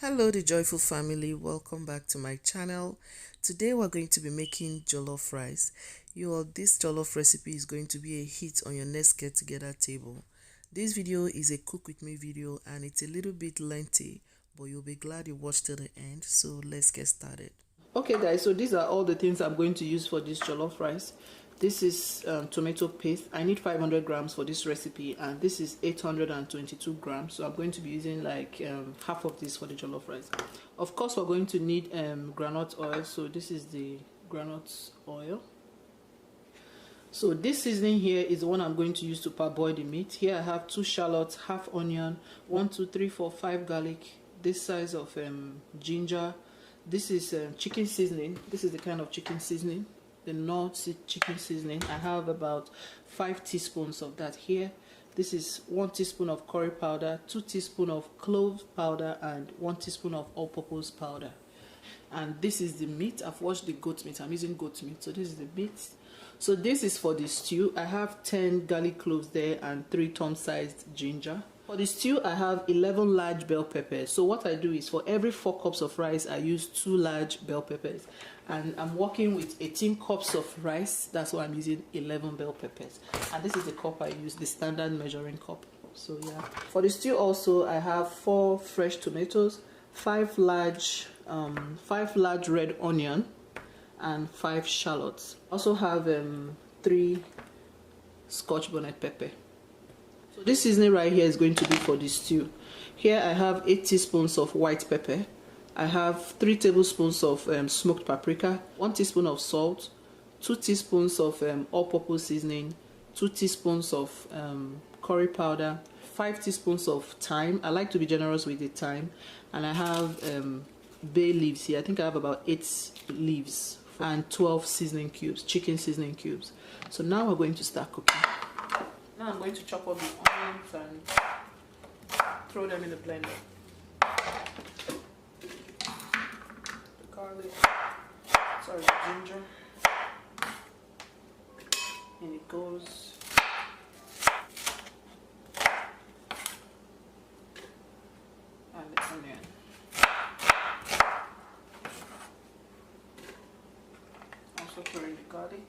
Hello the joyful family, welcome back to my channel. Today we're going to be making jollof rice. This jollof recipe is going to be a hit on your next get together table. This video is a cook with me video and it's a little bit lengthy, but you'll be glad you watched till the end. So let's get started. Okay guys, so these are all the things I'm going to use for this jollof rice. This is tomato paste. I need 500 grams for this recipe, and this is 822 grams. So I'm going to be using like half of this for the jollof rice. Of course, we're going to need groundnut oil. So this is the groundnut oil. So this seasoning here is the one I'm going to use to parboil the meat. Here I have 2 shallots, half onion, 1, 2, 3, 4, 5 garlic, this size of ginger. This is chicken seasoning. This is the kind of chicken seasoning, the North chicken seasoning. I have about 5 teaspoons of that here. This is 1 teaspoon of curry powder, 2 teaspoons of clove powder, and 1 teaspoon of all-purpose powder. And this is the meat. I've washed the goat meat. I'm using goat meat. So this is the meat. So this is for the stew. I have 10 garlic cloves there and 3 thumb-sized ginger. For the stew, I have 11 large bell peppers. So what I do is for every 4 cups of rice, I use 2 large bell peppers. And I'm working with 18 cups of rice. That's why I'm using 11 bell peppers. And this is the cup I use, the standard measuring cup. So yeah. For the stew also, I have 4 fresh tomatoes, 5 large red onion, and 5 shallots. I also have 3 scotch bonnet pepper. So this seasoning right here is going to be for the stew. Here I have 8 teaspoons of white pepper. I have 3 tablespoons of smoked paprika, 1 teaspoon of salt, 2 teaspoons of all-purpose seasoning, 2 teaspoons of curry powder, 5 teaspoons of thyme. I like to be generous with the thyme. And I have bay leaves here. I think I have about 8 leaves and 12 seasoning cubes, chicken seasoning cubes. So now we're going to start cooking. Now I'm going to chop up the onions and throw them in the blender. The garlic, sorry, the ginger, and it goes. And the onion. Also throw in the garlic.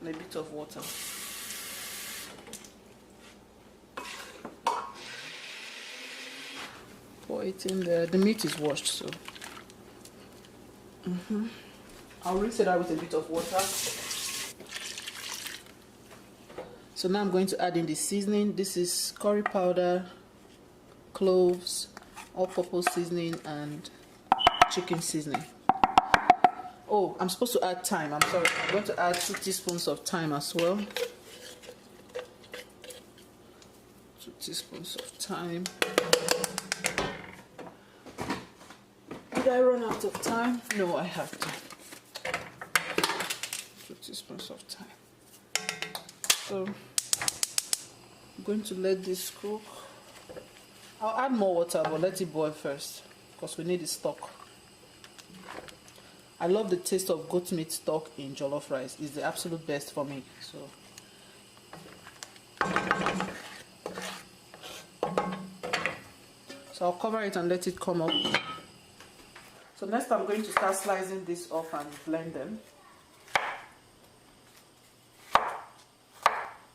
And a bit of water. Pour it in there. The meat is washed, so I'll rinse it out with a bit of water. So now I'm going to add in the seasoning. This is curry powder, cloves, all-purpose seasoning, and chicken seasoning. Oh, I'm supposed to add thyme. I'm sorry. I'm going to add 2 teaspoons of thyme as well. 2 teaspoons of thyme. Did I run out of thyme? No, I have to. 2 teaspoons of thyme. So I'm going to let this cook. I'll add more water, but let it boil first because we need the stock. I love the taste of goat meat stock in jollof rice. It's the absolute best for me. So I'll cover it and let it come up. So next I'm going to start slicing this off and blend them.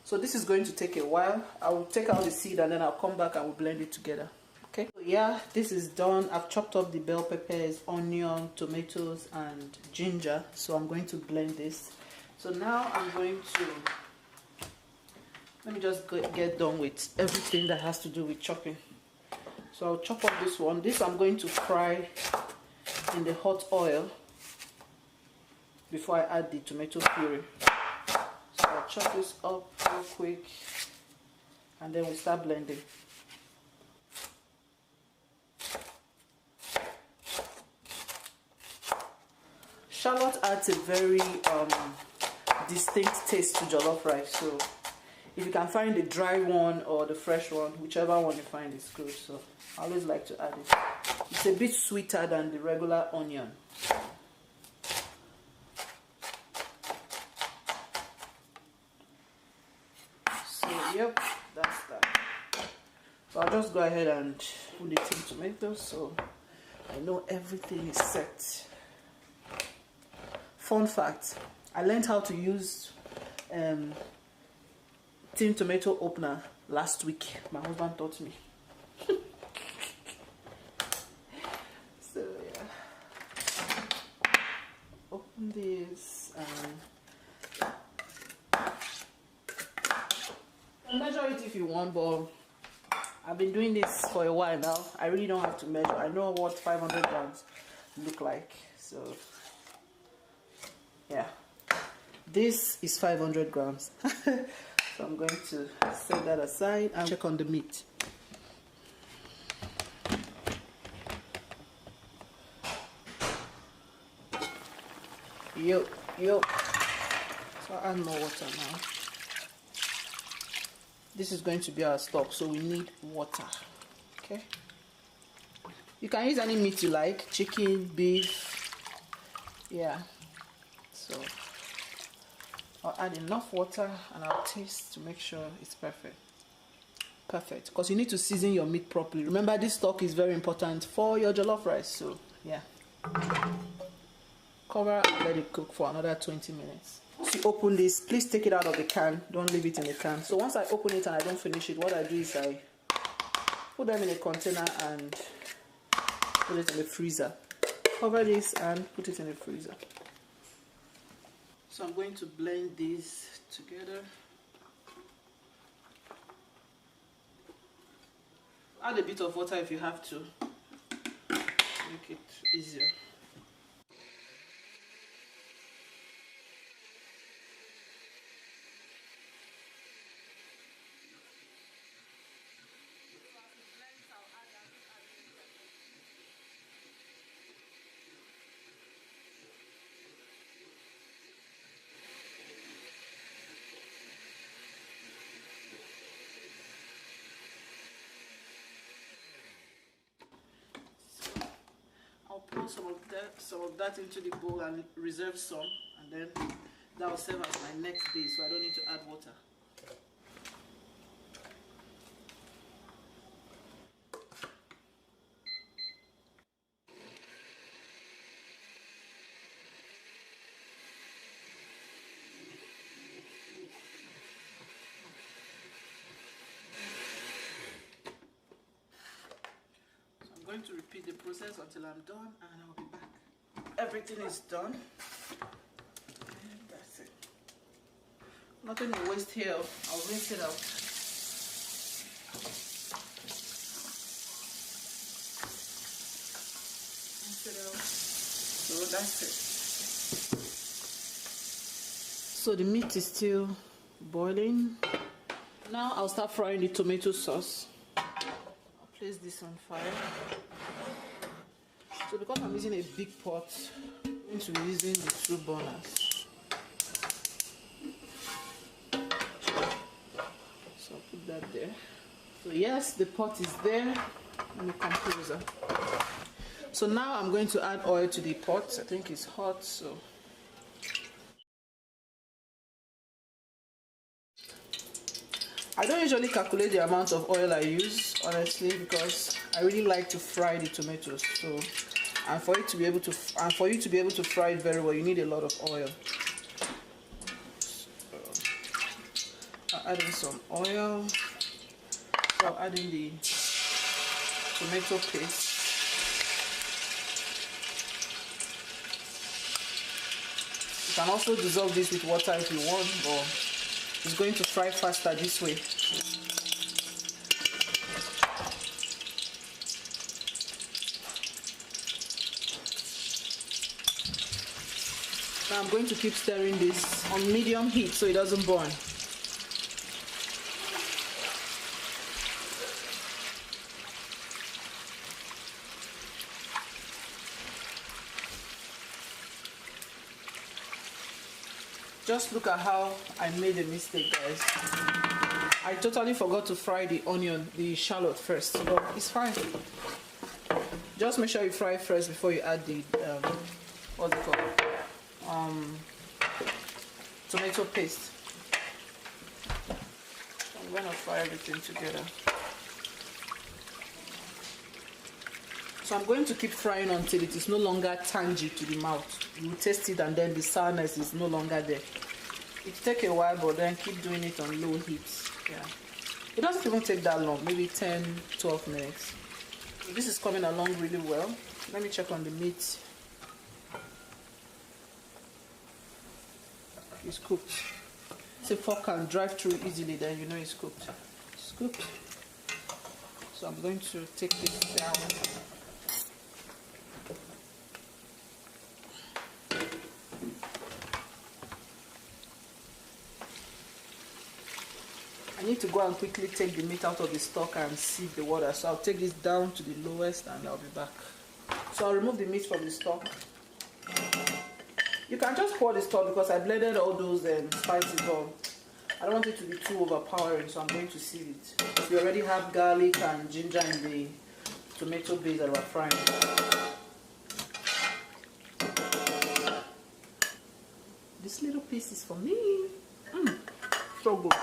So this is going to take a while. I will take out the seed and then I'll come back and we'll blend it together. Okay, so yeah, this is done. I've chopped up the bell peppers, onion, tomatoes, and ginger. So I'm going to blend this. So now I'm going to, let me just get done with everything that has to do with chopping. So I'll chop up this one. This I'm going to fry in the hot oil before I add the tomato puree. So I'll chop this up real quick and then we'll start blending. Shallot adds a very distinct taste to jollof rice. So if you can find the dry one or the fresh one, whichever one you find is good. So I always like to add it. It's a bit sweeter than the regular onion. Yep, that's that. So I'll just go ahead and put the tin tomatoes so I know everything is set. Fun fact, I learned how to use tin tomato opener last week. My husband taught me. So yeah, open this and measure it if you want, but I've been doing this for a while now. I really don't have to measure. I know what 500 grams look like. So yeah, this is 500 grams. So I'm going to set that aside and check on the meat. Yo. So I'll add more water now. This is going to be our stock, so we need water. Okay. You can use any meat you like, chicken, beef. Yeah. So I'll add enough water and I'll taste to make sure it's perfect. Perfect. Because you need to season your meat properly. Remember, this stock is very important for your jollof rice. So yeah. Cover and let it cook for another 20 minutes. Once you open this, please take it out of the can. Don't leave it in the can. So once I open it and I don't finish it, what I do is I put them in a container and put it in the freezer. Cover this and put it in the freezer. So I'm going to blend these together. Add a bit of water if you have to. Make it easier. Pour some of that into the bowl and reserve some, and then that will serve as my next base, so I don't need to add water. I'm going to repeat the process until I'm done, and I'll be back. Everything is done, and that's it. Nothing to waste here. I'll rinse it out. Rinse it out. So that's it. So the meat is still boiling. Now I'll start frying the tomato sauce. Place this on fire. So because I'm using a big pot, I'm going to be using the 2 burners. So I'll put that there. So yes, the pot is there. Let me come closer. So now I'm going to add oil to the pot. I think it's hot, so I don't usually calculate the amount of oil I use, honestly, because I really like to fry the tomatoes. So, and for you to be able to fry it very well, you need a lot of oil. So, I'll add in some oil. So I'll add in the tomato paste. You can also dissolve this with water if you want, but it's going to fry faster this way. Now I'm going to keep stirring this on medium heat so it doesn't burn. Just look at how I made a mistake, guys. I totally forgot to fry the onion, the shallot first, but it's fine. Just make sure you fry first before you add the what's it called? Tomato paste. I'm I'm gonna fry everything together. So I'm going to keep frying until it is no longer tangy to the mouth. You taste it and then the sourness is no longer there. It takes a while, but then keep doing it on low heat. Yeah. It doesn't even take that long, maybe 10-12 minutes. So this is coming along really well. Let me check on the meat. It's cooked. If a fork can drive through easily, then you know it's cooked. It's cooked. So I'm going to take this down. I need to go and quickly take the meat out of the stock and sieve the water. So I'll take this down to the lowest and I'll be back. So I'll remove the meat from the stock. You can just pour the stock because I blended all those spices on. I don't want it to be too overpowering, so I'm going to sieve it. We already have garlic and ginger in the tomato base that we're frying. This little piece is for me. So good.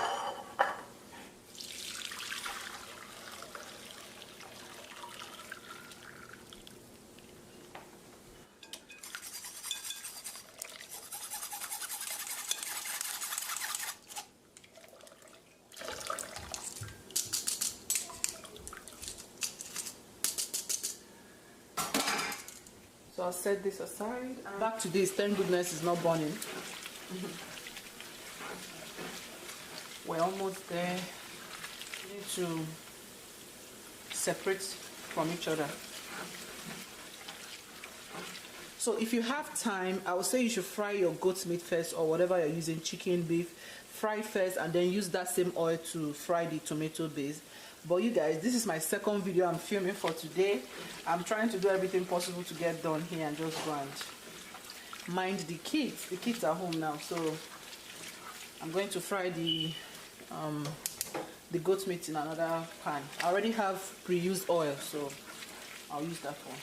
So I'll set this aside. Back to this, thank goodness it's not burning. We're almost there. We need to separate from each other. So if you have time, I would say you should fry your goat's meat first, or whatever you're using, chicken, beef, fry first and then use that same oil to fry the tomato base. But you guys, this is my second video I'm filming for today. I'm trying to do everything possible to get done here and just go and mind the kids. The kids are home now, so I'm going to fry the goat meat in another pan. I already have pre-used oil, so I'll use that one.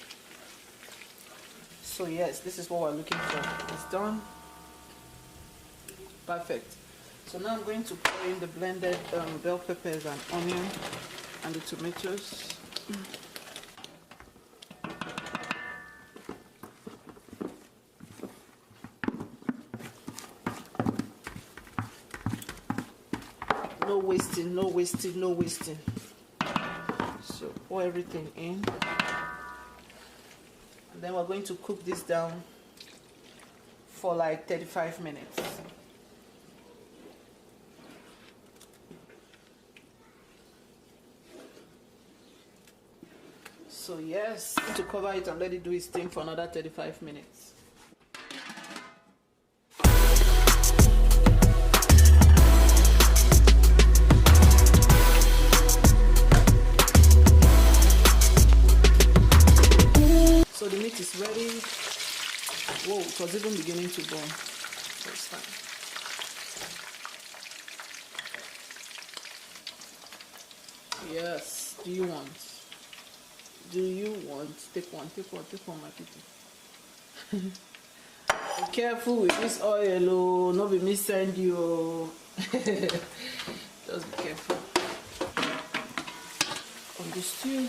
So yes, this is what we're looking for. It's done. Perfect. So now I'm going to pour in the blended bell peppers and onion and the tomatoes. No wasting, no wasting, no wasting. So pour everything in. And then we're going to cook this down for like 35 minutes. So yes, to cover it and let it do its thing for another 35 minutes. So the meat is ready. Whoa, it was even beginning to burn. So it's fine. Yes, do you want? Do you want? Take one, my people. Be careful with this oil, oh, not be me send you. Just be careful. On the stew.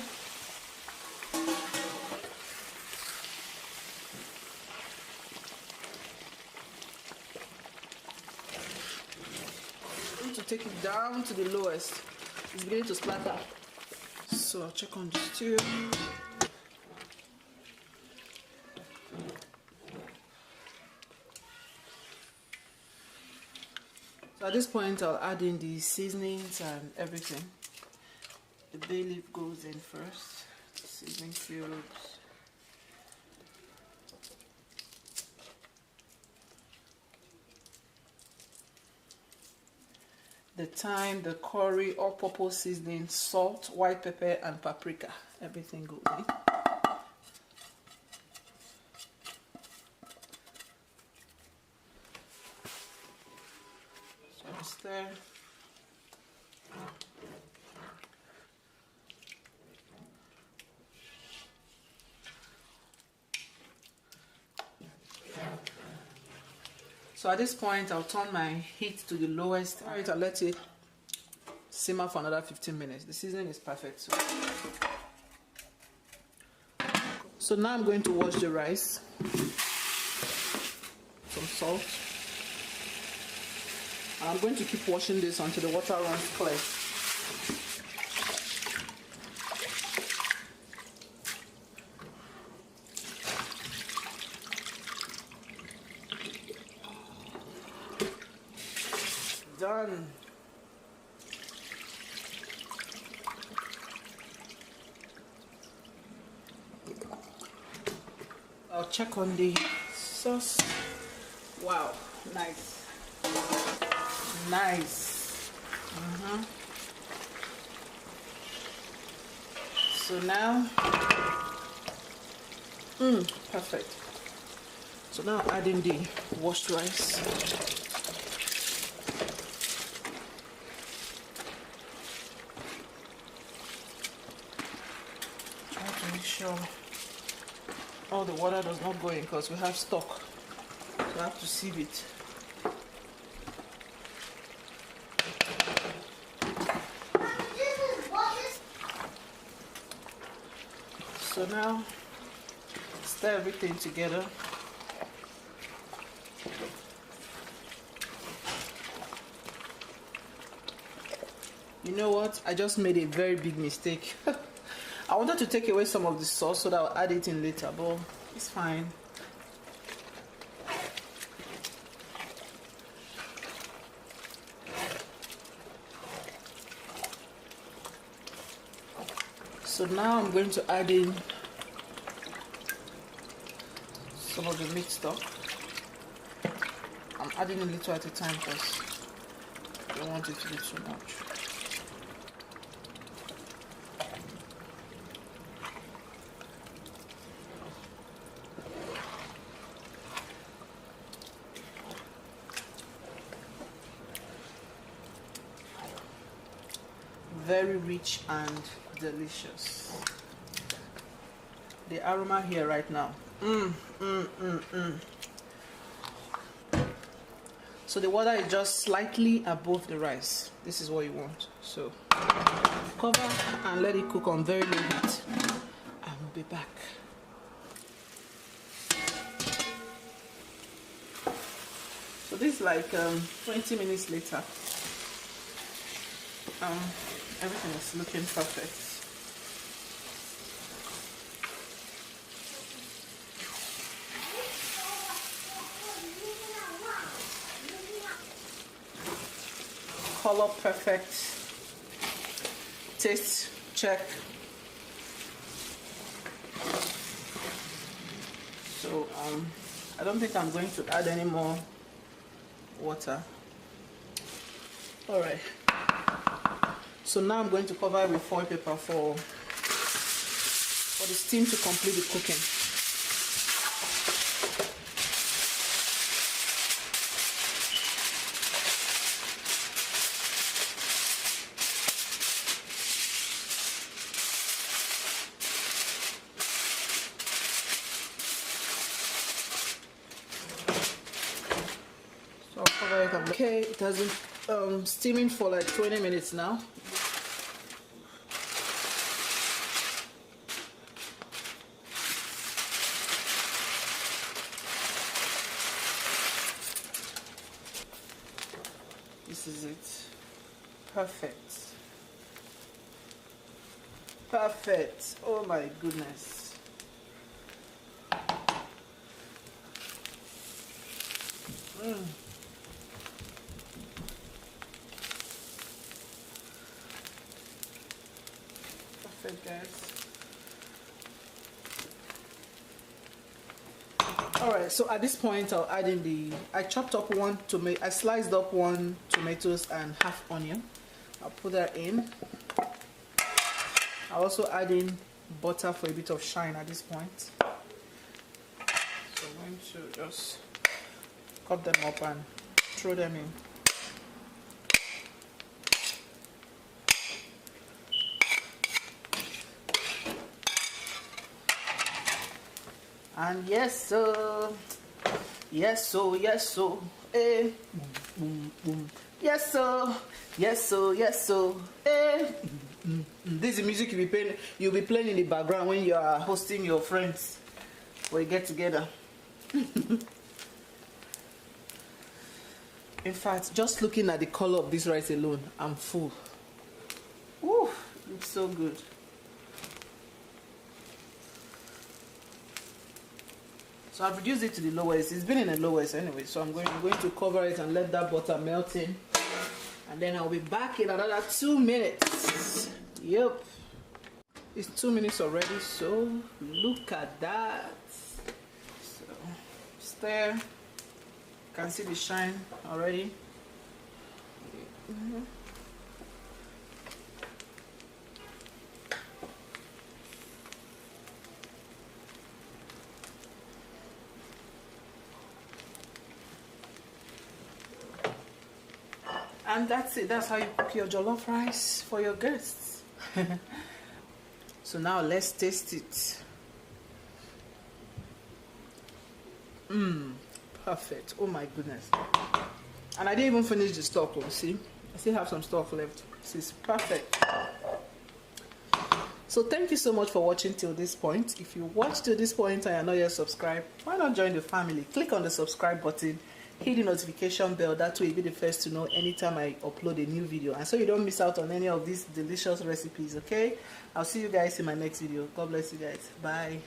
I need to take it down to the lowest. It's beginning to splatter. So I'll check on the stew. So at this point I'll add in the seasonings and everything. The bay leaf goes in first. Seasoning cubes. The thyme, the curry, all-purpose seasoning, salt, white pepper, and paprika. Everything goes in. So I'll stir. So at this point, I'll turn my heat to the lowest. Alright, I'll let it simmer for another 15 minutes. The seasoning is perfect. So now I'm going to wash the rice. Some salt. And I'm going to keep washing this until the water runs clear. Done. I'll check on the sauce. Wow, nice. Nice. So now, perfect. So now adding the washed rice. Try to make sure all the water does not go in because we have stock. So I have to sieve it. So now stir everything together. You know what? I just made a very big mistake. I wanted to take away some of the sauce so that I'll add it in later, but it's fine. So now I'm going to add in some of the meat stock. I'm adding a little at a time because I don't want it to be too much. Very rich and delicious. The aroma here right now. So the water is just slightly above the rice. This is what you want. So cover and let it cook on very low heat. I will be back. So this is like 20 minutes later. Everything is looking perfect. Color perfect. Taste check. So I don't think I'm going to add any more water. All right. So now I'm going to cover it with foil paper for the steam to complete the cooking. So I'll cover it up. Okay, it has been steaming for like 20 minutes now. This is it. Perfect. Perfect. Oh my goodness. Perfect, guys. Alright, so at this point I'll add in I chopped up one tomato, I sliced up one tomatoes and half onion. I'll put that in. I'll also add in butter for a bit of shine at this point. So I'm going to just cut them up and throw them in. And yes, sir. Yes, so. Yes, so. Boom, boom, boom. Yes, sir. Yes, sir. Yes, sir. Eh. This is the music you'll be playing in the background when you are hosting your friends or you get together. In fact, just looking at the color of this rice alone, I'm full. Ooh, looks so good. So I've reduced it to the lowest. It's been in the lowest anyway, so I'm going to cover it and let that butter melt in. And then I'll be back in another 2 minutes. Yep. It's 2 minutes already, so look at that. So stir. You can see the shine already. And that's it. That's how you cook your jollof rice for your guests. So now let's taste it. Perfect. Oh my goodness. And I didn't even finish the stock. See, I still have some stock left. This is perfect. So thank you so much for watching till this point. If you watched till this point and you're not yet subscribed, why not join the family? Click on the subscribe button, hit the notification bell. That way you'll be the first to know anytime I upload a new video, and so you don't miss out on any of these delicious recipes. Okay, I'll see you guys in my next video. God bless you guys. Bye.